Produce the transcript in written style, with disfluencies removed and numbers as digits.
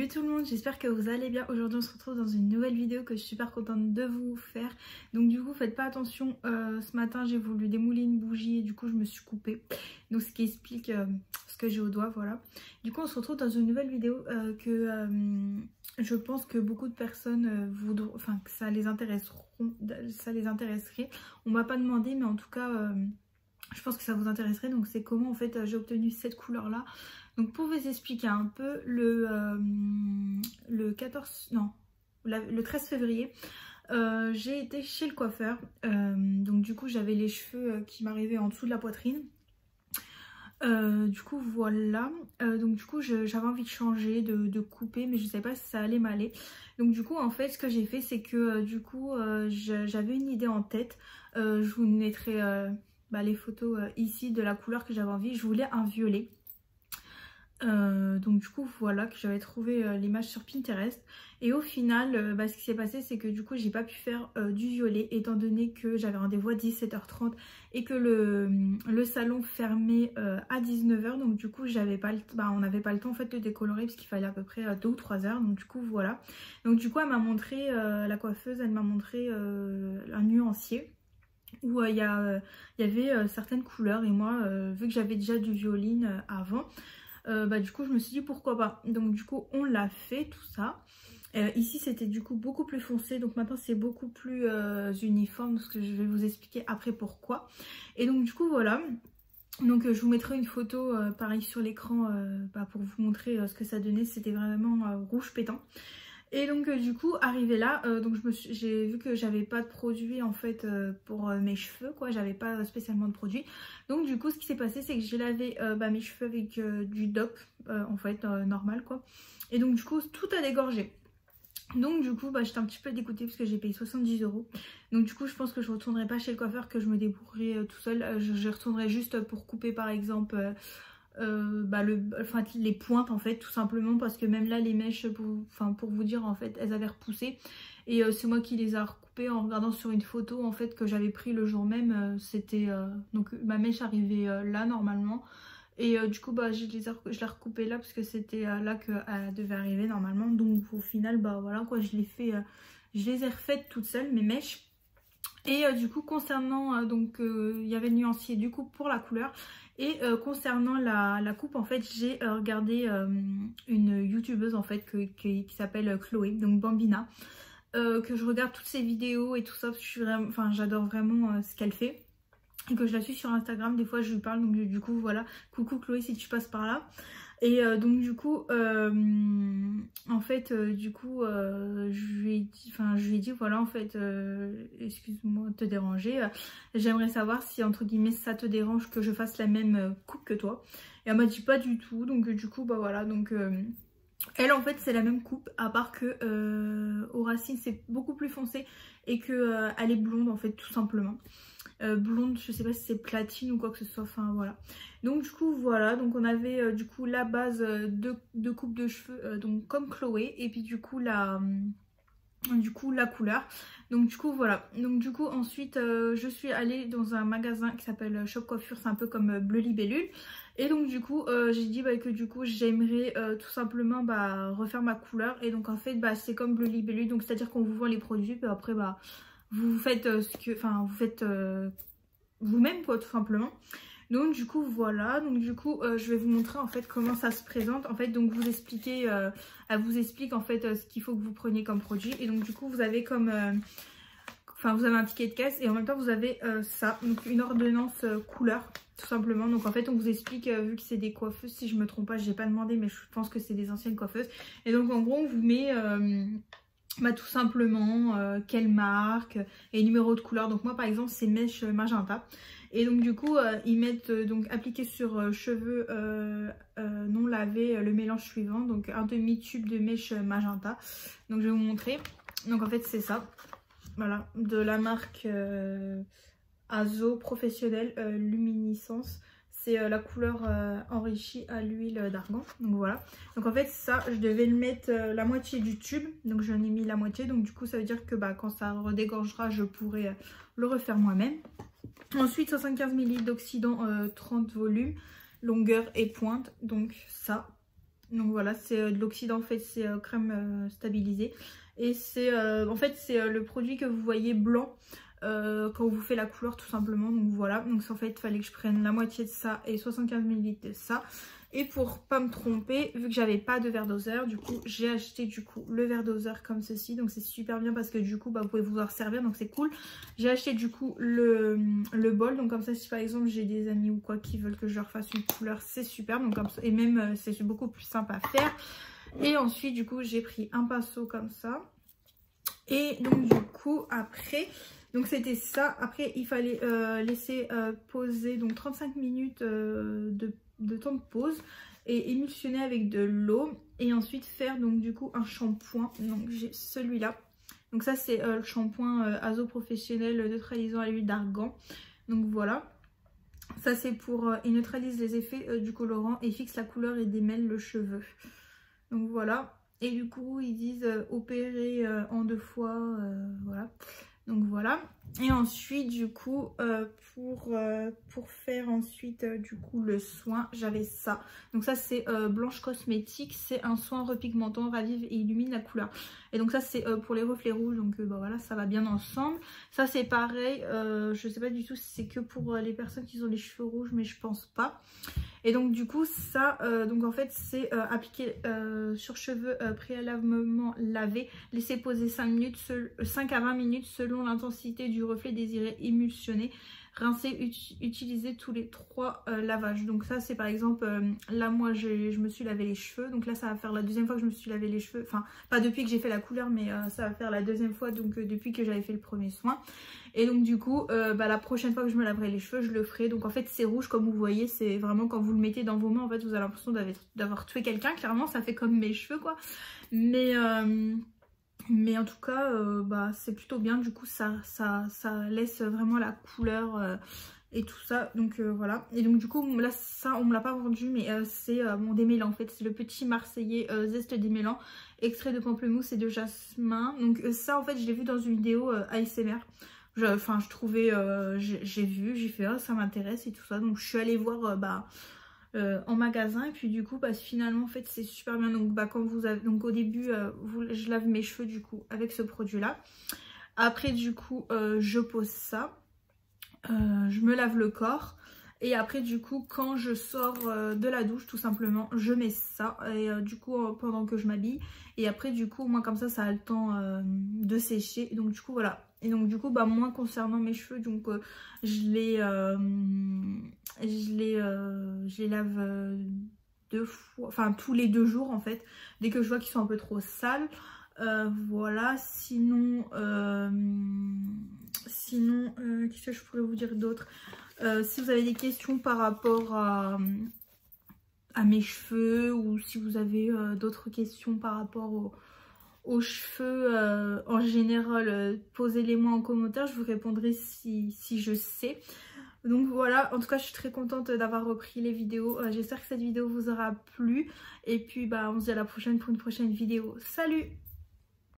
Salut tout le monde, j'espère que vous allez bien. Aujourd'hui on se retrouve dans une nouvelle vidéo que je suis super contente de vous faire. Donc du coup faites pas attention, ce matin j'ai voulu démouler une bougie et du coup je me suis coupée. Donc ce qui explique ce que j'ai au doigt, voilà. Du coup on se retrouve dans une nouvelle vidéo que je pense que beaucoup de personnes voudront, enfin que ça les intéresserait. On m'a pas demandé mais en tout cas je pense que ça vous intéresserait. Donc c'est comment en fait j'ai obtenu cette couleur là. Donc pour vous expliquer un peu, le 13 février, j'ai été chez le coiffeur. Donc du coup j'avais les cheveux qui m'arrivaient en dessous de la poitrine. Du coup voilà, donc du coup j'avais envie de changer, de couper, mais je ne savais pas si ça allait m'aller. Donc du coup en fait ce que j'ai fait c'est que j'avais une idée en tête. Je vous mettrai les photos ici de la couleur que j'avais envie. Je voulais un violet. Donc du coup voilà que j'avais trouvé l'image sur Pinterest et au final ce qui s'est passé c'est que du coup j'ai pas pu faire du violet étant donné que j'avais rendez-vous à 17h30 et que le salon fermait à 19h. Donc du coup j'avais pas on n'avait pas le temps en fait de décolorer parce qu'il fallait à peu près 2 ou 3 heures. Donc du coup voilà, donc du coup elle m'a montré, la coiffeuse elle m'a montré un nuancier où il y avait certaines couleurs et moi vu que j'avais déjà du violine avant, du coup je me suis dit pourquoi pas. Donc du coup on l'a fait tout ça. Ici c'était du coup beaucoup plus foncé, donc maintenant c'est beaucoup plus uniforme, ce que je vais vous expliquer après pourquoi. Et donc du coup voilà, donc je vous mettrai une photo pareil sur l'écran pour vous montrer ce que ça donnait. C'était vraiment rouge pétant. Et donc du coup arrivé là, donc j'ai vu que j'avais pas de produit en fait pour mes cheveux quoi, j'avais pas spécialement de produit. Donc du coup ce qui s'est passé c'est que j'ai lavé mes cheveux avec du DOP en fait normal quoi. Et donc du coup tout a dégorgé. Donc du coup j'étais un petit peu dégoûtée parce que j'ai payé 70 €. Donc du coup je pense que je retournerai pas chez le coiffeur, que je me débrouillerai tout seul. Je retournerai juste pour couper par exemple les pointes en fait, tout simplement parce que même là les mèches pour vous dire en fait elles avaient repoussé et c'est moi qui les a recoupées en regardant sur une photo en fait que j'avais pris le jour même. C'était donc ma mèche arrivait là normalement et du coup je l'ai recoupée là parce que c'était là qu'elle devait arriver normalement. Donc au final voilà quoi, je les ai refaites toutes seules mes mèches. Et du coup concernant il y avait le nuancier du coup pour la couleur. Et concernant la coupe en fait j'ai regardé une youtubeuse en fait qui s'appelle Chloé, donc Bambina, que je regarde toutes ses vidéos et tout ça parce que j'adore vraiment ce qu'elle fait et que je la suis sur Instagram. Des fois je lui parle, donc du coup voilà, coucou Chloé si tu passes par là. Et donc du coup en fait je lui ai dit voilà en fait excuse-moi de te déranger, j'aimerais savoir si entre guillemets ça te dérange que je fasse la même coupe que toi. Et elle m'a dit pas du tout. Donc du coup voilà, donc elle en fait c'est la même coupe à part que aux racines c'est beaucoup plus foncé et que elle est blonde en fait tout simplement. Blonde, je sais pas si c'est platine ou quoi que ce soit, enfin voilà. Donc du coup voilà, donc on avait du coup la base de coupe de cheveux donc comme Chloé, et puis du coup la couleur. Donc du coup voilà, donc du coup ensuite je suis allée dans un magasin qui s'appelle Shop Coiffure, c'est un peu comme Bleu Libellule. Et donc du coup j'ai dit que du coup j'aimerais tout simplement refaire ma couleur. Et donc en fait c'est comme Bleu Libellule, donc c'est à dire qu'on vous vend les produits puis après vous faites vous faites vous-même quoi tout simplement. Donc du coup voilà, donc du coup je vais vous montrer en fait comment ça se présente en fait. Donc elle vous explique en fait ce qu'il faut que vous preniez comme produit. Et donc du coup vous avez comme vous avez un ticket de caisse et en même temps vous avez ça, donc une ordonnance couleur tout simplement. Donc en fait on vous explique, vu que c'est des coiffeuses, si je me trompe pas, j'ai pas demandé mais je pense que c'est des anciennes coiffeuses. Et donc en gros on vous met tout simplement quelle marque et numéro de couleur. Donc moi par exemple c'est mèche magenta. Et donc du coup ils mettent donc appliqué sur cheveux non lavés le mélange suivant. Donc un demi-tube de mèche magenta. Donc je vais vous montrer. Donc en fait c'est ça. Voilà, de la marque Azo Professionnel Luminiscence. C'est la couleur enrichie à l'huile d'argan. Donc voilà. Donc en fait ça je devais le mettre la moitié du tube. Donc j'en ai mis la moitié. Donc du coup ça veut dire que quand ça redégorgera je pourrai le refaire moi-même. Ensuite 75 ml d'oxydant 30 volumes, longueur et pointe. Donc ça Donc voilà, c'est de l'oxydant, en fait c'est crème stabilisée. Et c'est en fait c'est le produit que vous voyez blanc quand on vous fait la couleur tout simplement. Donc voilà, donc en fait il fallait que je prenne la moitié de ça et 75 ml de ça. Et pour pas me tromper, vu que j'avais pas de verre doseur, du coup j'ai acheté du coup le verre doseur comme ceci. Donc c'est super bien parce que du coup bah, vous pouvez vous en servir, donc c'est cool. J'ai acheté du coup le bol, donc comme ça si par exemple j'ai des amis ou quoi qui veulent que je leur fasse une couleur, c'est super. Donc comme ça, et même c'est beaucoup plus simple à faire. Et ensuite du coup j'ai pris un pinceau comme ça. Et donc du coup après, donc c'était ça. Après il fallait laisser poser donc 35 minutes de temps de pause et émulsionner avec de l'eau. Et ensuite faire donc du coup un shampoing. Donc j'ai celui-là. Donc ça c'est le shampoing Azo Professionnel neutralisant à l'huile d'argan. Donc voilà. Ça c'est pour, il neutralise les effets du colorant et fixe la couleur et démêle le cheveu. Donc voilà. Et du coup ils disent opérer en 2 fois, voilà. Donc voilà. Et ensuite du coup pour faire ensuite du coup le soin, j'avais ça. Donc ça c'est Blanche Cosmétique, c'est un soin repigmentant, ravive et illumine la couleur. Et donc ça c'est pour les reflets rouges, donc bah voilà, ça va bien ensemble. Ça c'est pareil, je sais pas du tout si c'est que pour les personnes qui ont les cheveux rouges, mais je pense pas. Et donc du coup ça, donc en fait c'est appliqué sur cheveux préalablement lavés, laisser poser 5 à 20 minutes selon l'intensité du reflet désiré, émulsionner, rincer, utiliser tous les 3 lavages. Donc ça c'est par exemple, là moi je me suis lavé les cheveux, donc là ça va faire la deuxième fois que je me suis lavé les cheveux, enfin pas depuis que j'ai fait la couleur, mais ça va faire la deuxième fois, donc depuis que j'avais fait le premier soin. Et donc du coup bah, la prochaine fois que je me laverai les cheveux je le ferai. Donc en fait c'est rouge comme vous voyez, c'est vraiment quand vous le mettez dans vos mains en fait vous avez l'impression d'avoir tué quelqu'un. Clairement ça fait comme mes cheveux quoi, mais en tout cas bah, c'est plutôt bien. Du coup ça laisse vraiment la couleur et tout ça. Donc voilà. Et donc du coup là ça on me l'a pas vendu, mais c'est mon démêlant en fait. C'est le petit Marseillais zeste démêlant, extrait de pamplemousse et de jasmin. Donc ça en fait je l'ai vu dans une vidéo ASMR. Enfin je trouvais, j'ai vu, j'ai fait ça m'intéresse et tout ça. Donc je suis allée voir en magasin. Et puis du coup bah, finalement en fait c'est super bien. Donc bah, quand vous avez, donc au début je lave mes cheveux du coup avec ce produit là. Après du coup je pose ça, je me lave le corps. Et après du coup quand je sors de la douche tout simplement je mets ça. Et du coup pendant que je m'habille. Et après du coup moi comme ça a le temps de sécher. Et donc du coup voilà. Et donc du coup bah moi concernant mes cheveux donc je les lave 2 fois, enfin tous les 2 jours en fait. Dès que je vois qu'ils sont un peu trop sales. Voilà, sinon qu'est-ce que je pourrais vous dire d'autre? Si vous avez des questions par rapport à mes cheveux, ou si vous avez d'autres questions par rapport aux cheveux en général, posez-les moi en commentaire, je vous répondrai si je sais. Donc voilà, en tout cas je suis très contente d'avoir repris les vidéos. J'espère que cette vidéo vous aura plu. Et puis bah on se dit à la prochaine pour une prochaine vidéo. Salut!